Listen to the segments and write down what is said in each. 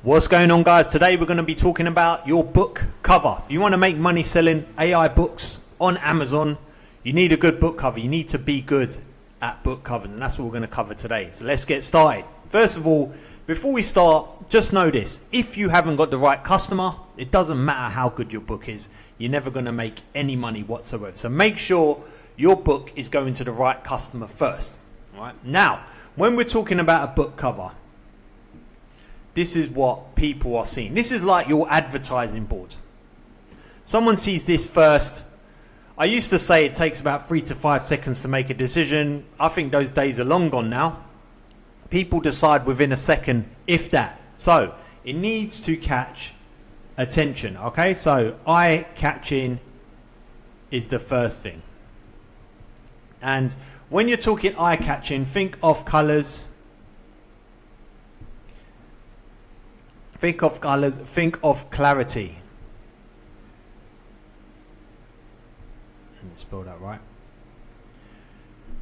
What's going on, guys? Today we're going to be talking about your book cover. If you want to make money selling AI books on Amazon, you need a good book cover. You need to be good at book covers, and that's what we're going to cover today. So let's get started. First of all, before we start, just know this. If you haven't got the right customer, it doesn't matter how good your book is. You're never going to make any money whatsoever. So make sure your book is going to the right customer first. All right? Now, when we're talking about a book cover, this is what people are seeing. This is like your advertising board. Someone sees this first. I used to say it takes about 3 to 5 seconds to make a decision. I think those days are long gone now. People decide within a second, if that. So it needs to catch attention. Okay, so eye catching is the first thing. And when you're talking eye catching, think of colors. Think of colors, think of clarity. Let me spell that right.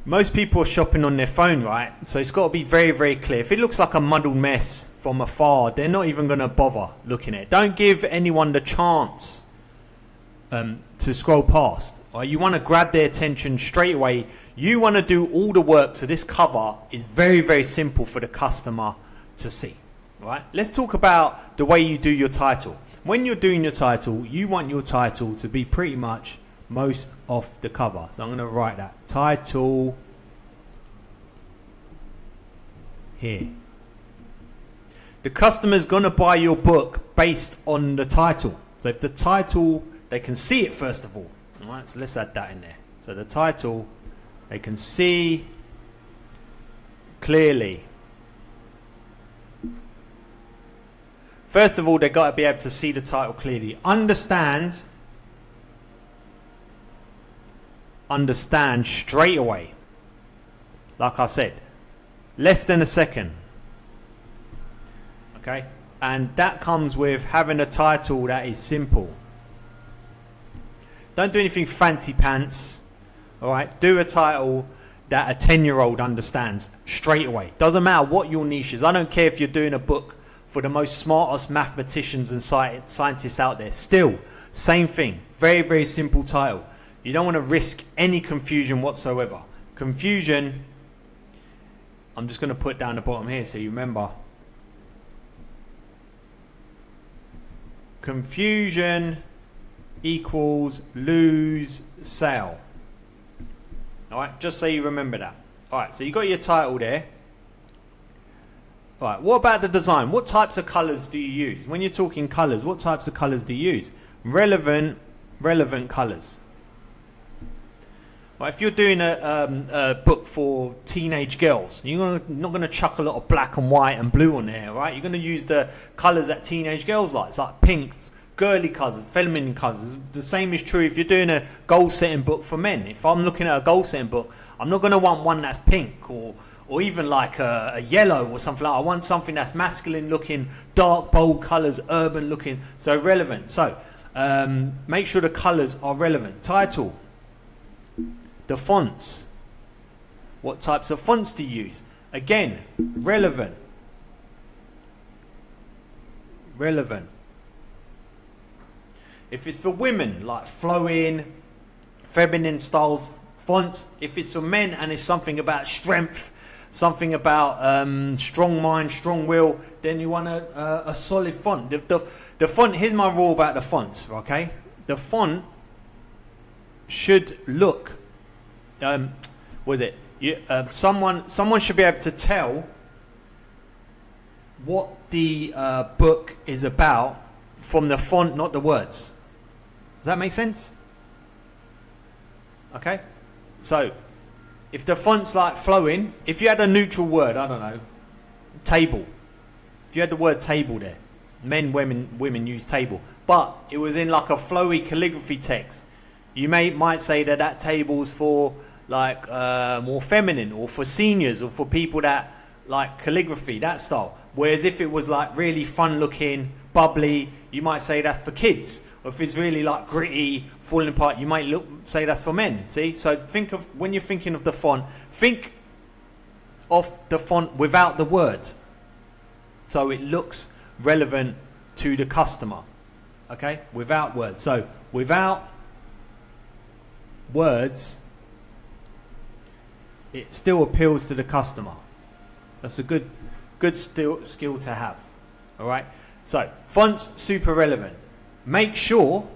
Most people are shopping on their phone, right? So it's got to be very, very clear. If it looks like a muddled mess from afar, they're not even going to bother looking at it. Don't give anyone the chance to scroll past. Right? You want to grab their attention straight away. You want to do all the work, so this cover is very, very simple for the customer to see. Right? Let's talk about the way you do your title. When you're doing your title, you want your title to be pretty much most of the cover. So I'm going to write that title here. The customer's going to buy your book based on the title. So if the title, they can see it first of all. All right, so let's add that in there. So the title, they can see clearly. First of all, they've got to be able to see the title clearly. Understand straight away. Like I said, less than a second. Okay? And that comes with having a title that is simple. Don't do anything fancy pants. All right? Do a title that a 10-year-old understands straight away. Doesn't matter what your niche is. I don't care if you're doing a book for the most smartest mathematicians and scientists out there. Still, same thing. Very, very simple title. You don't want to risk any confusion whatsoever. Confusion, I'm just going to put down the bottom here so you remember. Confusion equals lose sale. All right, just so you remember that. All right, so you got your title there. Right, what about the design? What types of colors do you use? When you're talking colors, what types of colors do you use? Relevant colors. Right, if you're doing a book for teenage girls, you're not going to chuck a lot of black and white and blue on there, right? You're going to use the colors that teenage girls like. It's like pinks, girly colors, feminine colors. The same is true if you're doing a goal setting book for men. If I'm looking at a goal setting book, I'm not going to want one that's pink or even like a yellow or something like that. I want something that's masculine looking, dark, bold colors, urban looking, so relevant. So make sure the colors are relevant. Title, the fonts. What types of fonts do you use? Again, relevant. If it's for women, like flowing, feminine styles fonts. If it's for men and it's something about strength, something about strong mind, strong will, then you want a solid font. The font, here's my rule about the fonts, okay? The font should look, someone should be able to tell what the book is about from the font, not the words. Does that make sense? Okay? So, if the font's like flowing, if you had a neutral word, I don't know, table. If you had the word table there, men, women use table, but it was in like a flowy calligraphy text, you might say that table's for like more feminine, or for seniors, or for people that like calligraphy, that style. Whereas if it was like really fun looking, bubbly, you might say that's for kids. Or if it's really like gritty, falling apart, you might say that's for men. See? So think of, when you're thinking of the font, think of the font without the word. So it looks relevant to the customer. Okay, without words. So without words, it still appeals to the customer. That's a good skill to have. All right. So fonts super relevant. Make sure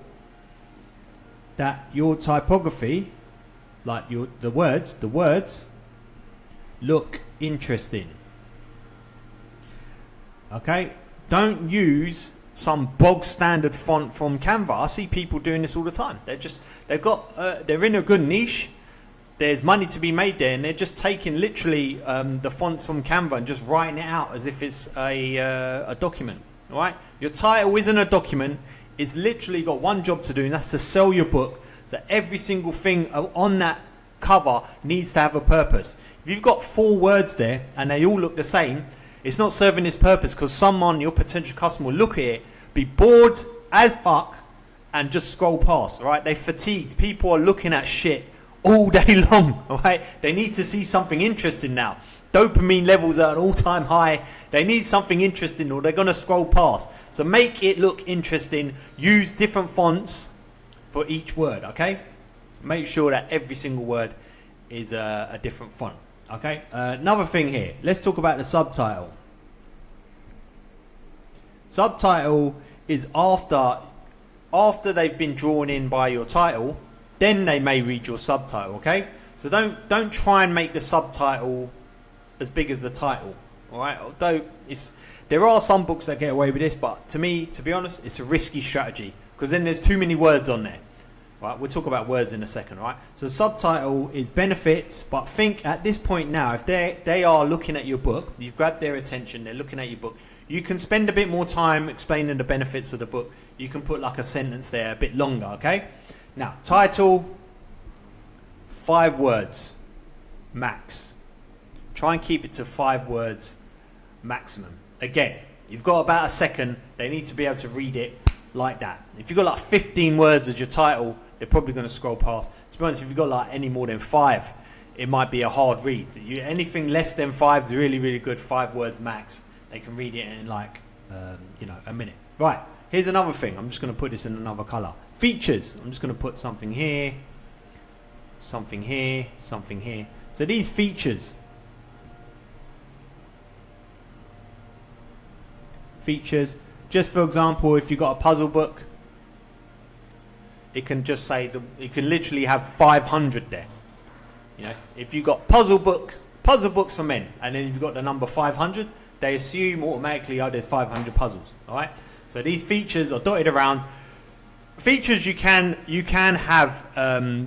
that your typography, like the words look interesting. Okay. Don't use some bog standard font from Canva. I see people doing this all the time. They're in a good niche. There's money to be made there, and they're just taking literally the fonts from Canva and just writing it out as if it's a document. All right, your title isn't a document. It's literally got one job to do, and that's to sell your book. So every single thing on that cover needs to have a purpose. If you've got 4 words there and they all look the same, it's not serving its purpose, because someone, your potential customer, will look at it, be bored as fuck, and just scroll past. All right, they're fatigued. People are looking at shit all day long. All right, they need to see something interesting now. Dopamine levels are at an all-time high. They need something interesting, or they're going to scroll past. So make it look interesting. Use different fonts for each word. Okay, make sure that every single word is a different font. Okay, another thing here. Let's talk about the subtitle. Subtitle is after they've been drawn in by your title, then they may read your subtitle. Okay, so don't try and make the subtitle as big as the title. All right, although there are some books that get away with this, but to me, to be honest, it's a risky strategy, because then there's too many words on there. Right, we'll talk about words in a second. Right, so subtitle is benefits, but think at this point now, if they are looking at your book, you've grabbed their attention, they're looking at your book, you can spend a bit more time explaining the benefits of the book. You can put like a sentence there, a bit longer. Okay, now title, 5 words max. Try and keep it to 5 words maximum. Again, you've got about a second. They need to be able to read it like that. If you've got like 15 words as your title, they're probably going to scroll past. To be honest, if you've got like any more than 5, it might be a hard read. Anything less than 5 is really, really good. 5 words max. They can read it in like, a minute. Right, here's another thing. I'm just going to put this in another color. Features. I'm just going to put something here, something here, something here. So these features. Just for example, if you've got a puzzle book, it can just say it can literally have 500 there. You know, if you've got puzzle books for men, and then you've got the number 500, they assume automatically, oh, there's 500 puzzles. All right. So these features are dotted around. Features you can have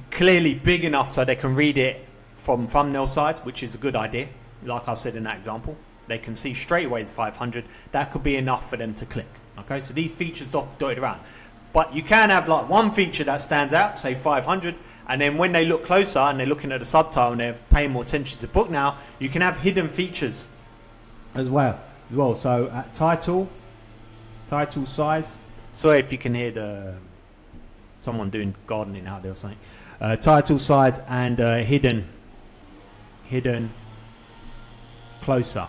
clearly big enough so they can read it from thumbnail sides, which is a good idea. Like I said in that example. They can see straight away it's 500. That could be enough for them to click. Okay, so these features dotted around. But you can have like one feature that stands out, say 500, and then when they look closer and they're looking at the subtitle and they're paying more attention to the book now, you can have hidden features as well. So at title size. Sorry if you can hear someone doing gardening out there or something. Title size and hidden closer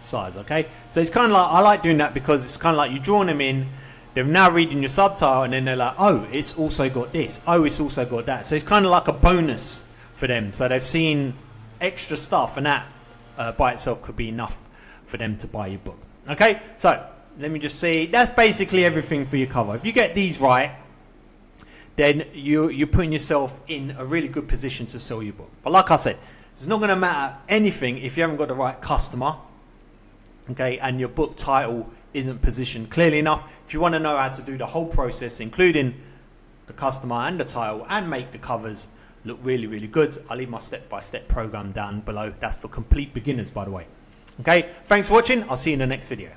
size. Okay, so it's kind of like, I like doing that because it's kind of like you're drawing them in, they're now reading your subtitle, and then they're like, oh, it's also got this, oh, it's also got that. So it's kind of like a bonus for them, so they've seen extra stuff, and that by itself could be enough for them to buy your book. Okay, so let me just see, that's basically everything for your cover. If you get these right, then you're putting yourself in a really good position to sell your book. But like I said, it's not going to matter anything if you haven't got the right customer, okay, and your book title isn't positioned clearly enough. If you want to know how to do the whole process, including the customer and the title, and make the covers look really, really good, I'll leave my step-by-step program down below. That's for complete beginners, by the way. Okay, thanks for watching. I'll see you in the next video.